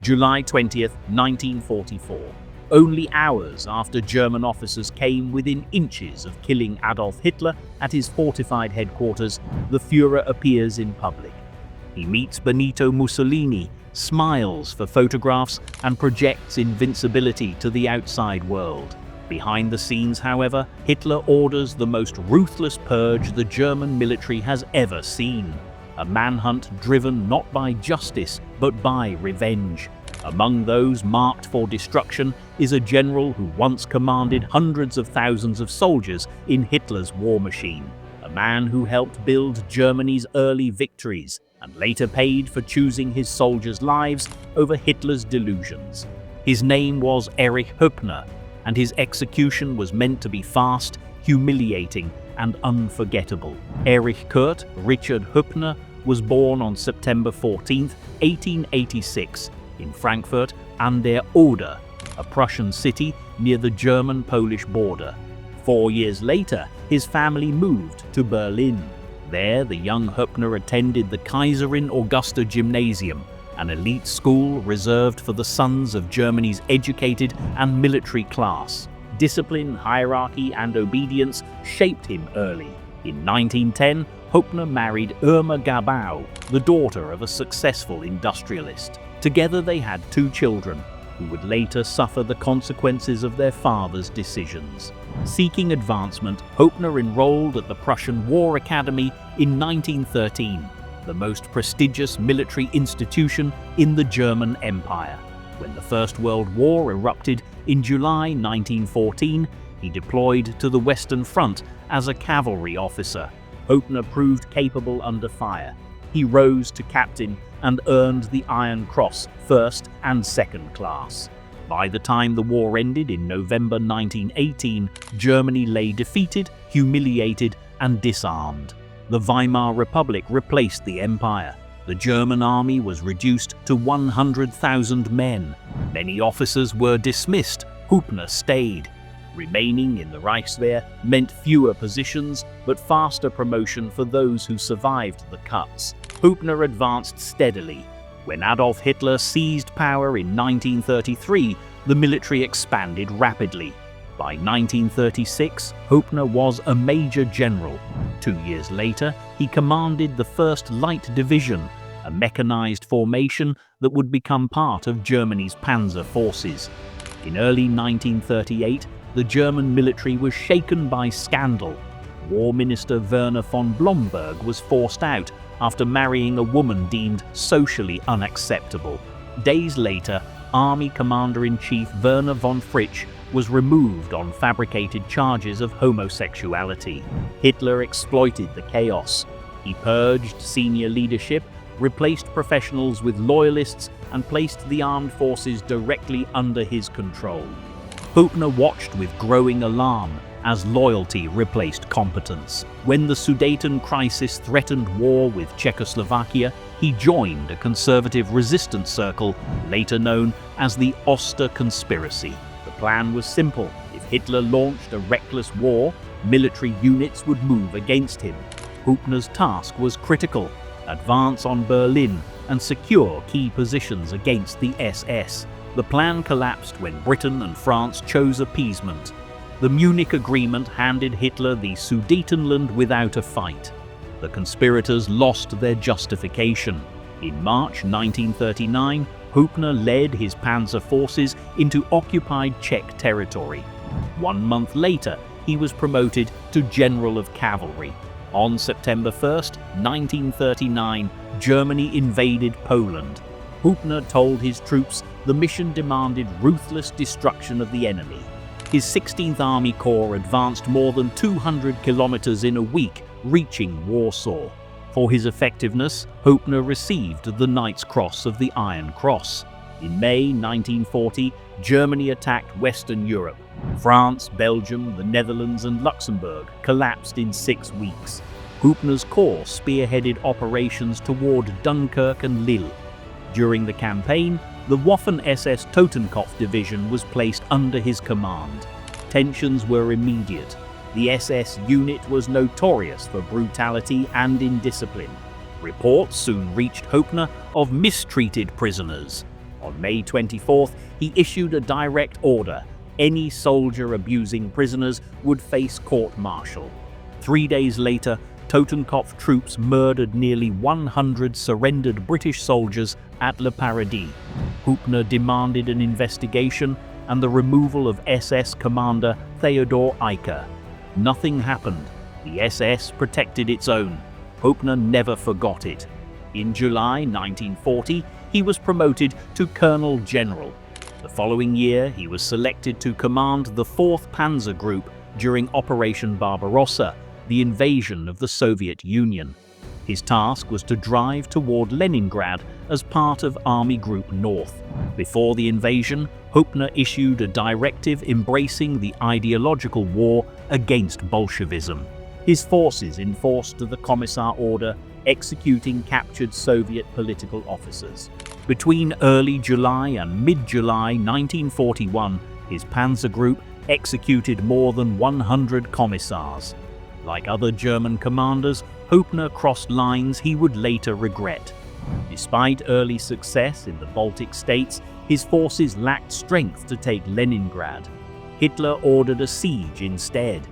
July 20th, 1944. Only hours after German officers came within inches of killing Adolf Hitler at his fortified headquarters, the Führer appears in public. He meets Benito Mussolini, smiles for photographs, and projects invincibility to the outside world. Behind the scenes, however, Hitler orders the most ruthless purge the German military has ever seen. A manhunt driven not by justice, but by revenge. Among those marked for destruction is a general who once commanded hundreds of thousands of soldiers in Hitler's war machine. A man who helped build Germany's early victories and later paid for choosing his soldiers' lives over Hitler's delusions. His name was Erich Hoepner, and his execution was meant to be fast, humiliating, and unforgettable. Erich Kurt Richard Hoepner was born on September 14, 1886, in Frankfurt an der Oder, a Prussian city near the German-Polish border. 4 years later, his family moved to Berlin. There, the young Hoepner attended the Kaiserin Augusta Gymnasium, an elite school reserved for the sons of Germany's educated and military class. Discipline, hierarchy, and obedience shaped him early. In 1910, Hoepner married Irma Gabau, the daughter of a successful industrialist. Together they had 2 children, who would later suffer the consequences of their father's decisions. Seeking advancement, Hoepner enrolled at the Prussian War Academy in 1913, the most prestigious military institution in the German Empire. When the First World War erupted in July 1914, he deployed to the Western Front as a cavalry officer. Hoepner proved capable under fire. He rose to captain and earned the Iron Cross, first and second class. By the time the war ended in November 1918, Germany lay defeated, humiliated, and disarmed. The Weimar Republic replaced the empire. The German army was reduced to 100,000 men. Many officers were dismissed. Hoepner stayed. Remaining in the Reichswehr meant fewer positions, but faster promotion for those who survived the cuts. Hoepner advanced steadily. When Adolf Hitler seized power in 1933, the military expanded rapidly. By 1936, Hoepner was a major general. 2 years later, he commanded the 1st Light Division, a mechanized formation that would become part of Germany's panzer forces. In early 1938, the German military was shaken by scandal. War Minister Werner von Blomberg was forced out after marrying a woman deemed socially unacceptable. Days later, Army Commander-in-Chief Werner von Fritsch was removed on fabricated charges of homosexuality. Hitler exploited the chaos. He purged senior leadership, replaced professionals with loyalists, and placed the armed forces directly under his control. Hoepner watched with growing alarm as loyalty replaced competence. When the Sudeten crisis threatened war with Czechoslovakia, he joined a conservative resistance circle, later known as the Oster Conspiracy. The plan was simple. If Hitler launched a reckless war, military units would move against him. Hoepner's task was critical: advance on Berlin and secure key positions against the SS. The plan collapsed when Britain and France chose appeasement. The Munich Agreement handed Hitler the Sudetenland without a fight. The conspirators lost their justification. In March 1939, Hoepner led his panzer forces into occupied Czech territory. 1 month later, he was promoted to General of Cavalry. On September 1st, 1939, Germany invaded Poland. Hoepner told his troops the mission demanded ruthless destruction of the enemy. His 16th Army Corps advanced more than 200 kilometers in a week, reaching Warsaw. For his effectiveness, Hoepner received the Knight's Cross of the Iron Cross. In May 1940, Germany attacked Western Europe. France, Belgium, the Netherlands, and Luxembourg collapsed in 6 weeks. Hoepner's corps spearheaded operations toward Dunkirk and Lille. During the campaign, the Waffen-SS Totenkopf division was placed under his command. Tensions were immediate. The SS unit was notorious for brutality and indiscipline. Reports soon reached Hoepner of mistreated prisoners. On May 24th, he issued a direct order. Any soldier abusing prisoners would face court-martial. 3 days later, Totenkopf troops murdered nearly 100 surrendered British soldiers at Le Paradis. Hoepner demanded an investigation and the removal of SS commander Theodor Eicke. Nothing happened. The SS protected its own. Hoepner never forgot it. In July 1940, he was promoted to Colonel General. The following year, he was selected to command the 4th Panzer Group during Operation Barbarossa, the invasion of the Soviet Union. His task was to drive toward Leningrad as part of Army Group North. Before the invasion, Hoepner issued a directive embracing the ideological war against Bolshevism. His forces enforced the Commissar Order, executing captured Soviet political officers. Between early July and mid-July 1941, his Panzer Group executed more than 100 commissars. Like other German commanders, Hoepner crossed lines he would later regret. Despite early success in the Baltic states, his forces lacked strength to take Leningrad. Hitler ordered a siege instead.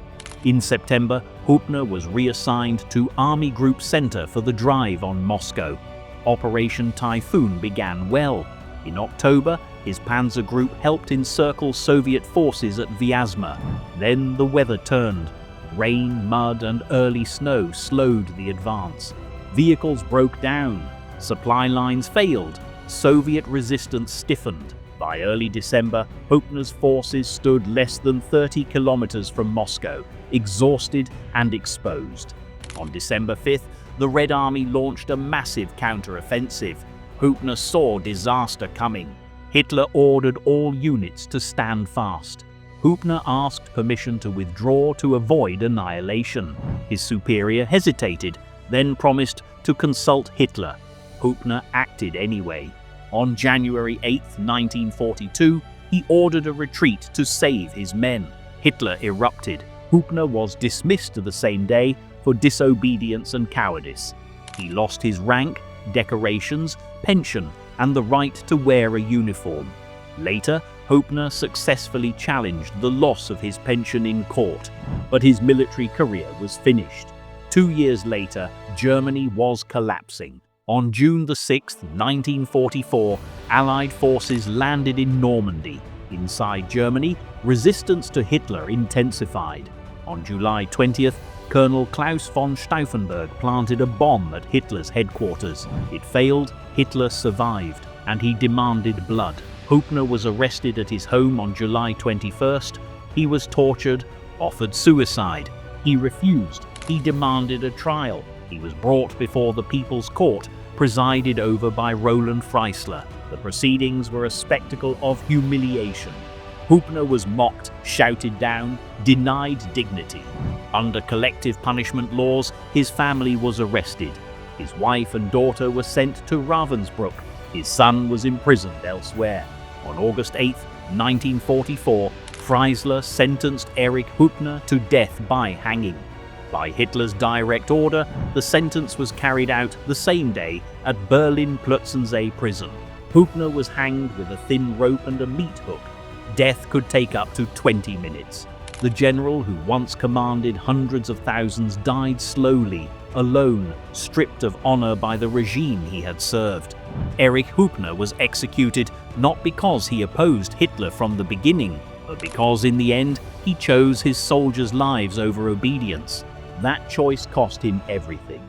In September, Hoepner was reassigned to Army Group Center for the drive on Moscow. Operation Typhoon began well. In October, his Panzer Group helped encircle Soviet forces at Vyazma. Then the weather turned. Rain, mud, and early snow slowed the advance. Vehicles broke down. Supply lines failed. Soviet resistance stiffened. By early December, Hoepner's forces stood less than 30 kilometers from Moscow, exhausted and exposed. On December 5th, the Red Army launched a massive counter-offensive. Hoepner saw disaster coming. Hitler ordered all units to stand fast. Hoepner asked permission to withdraw to avoid annihilation. His superior hesitated, then promised to consult Hitler. Hoepner acted anyway. On January 8, 1942, he ordered a retreat to save his men. Hitler erupted. Hoepner was dismissed the same day for disobedience and cowardice. He lost his rank, decorations, pension, and the right to wear a uniform. Later, Hoepner successfully challenged the loss of his pension in court, but his military career was finished. 2 years later, Germany was collapsing. On June 6, 1944, Allied forces landed in Normandy. Inside Germany, resistance to Hitler intensified. On July 20th, Colonel Klaus von Stauffenberg planted a bomb at Hitler's headquarters. It failed, Hitler survived, and he demanded blood. Hoepner was arrested at his home on July 21st. He was tortured, offered suicide. He refused. He demanded a trial. He was brought before the People's Court, presided over by Roland Freisler. The proceedings were a spectacle of humiliation. Hoepner was mocked, shouted down, denied dignity. Under collective punishment laws, his family was arrested. His wife and daughter were sent to Ravensbrück. His son was imprisoned elsewhere. On August 8, 1944, Freisler sentenced Erich Hoepner to death by hanging. By Hitler's direct order, the sentence was carried out the same day at Berlin Plötzensee prison. Hoepner was hanged with a thin rope and a meat hook. Death could take up to 20 minutes. The general who once commanded hundreds of thousands died slowly, alone, stripped of honor by the regime he had served. Erich Hoepner was executed not because he opposed Hitler from the beginning, but because in the end he chose his soldiers' lives over obedience. That choice cost him everything.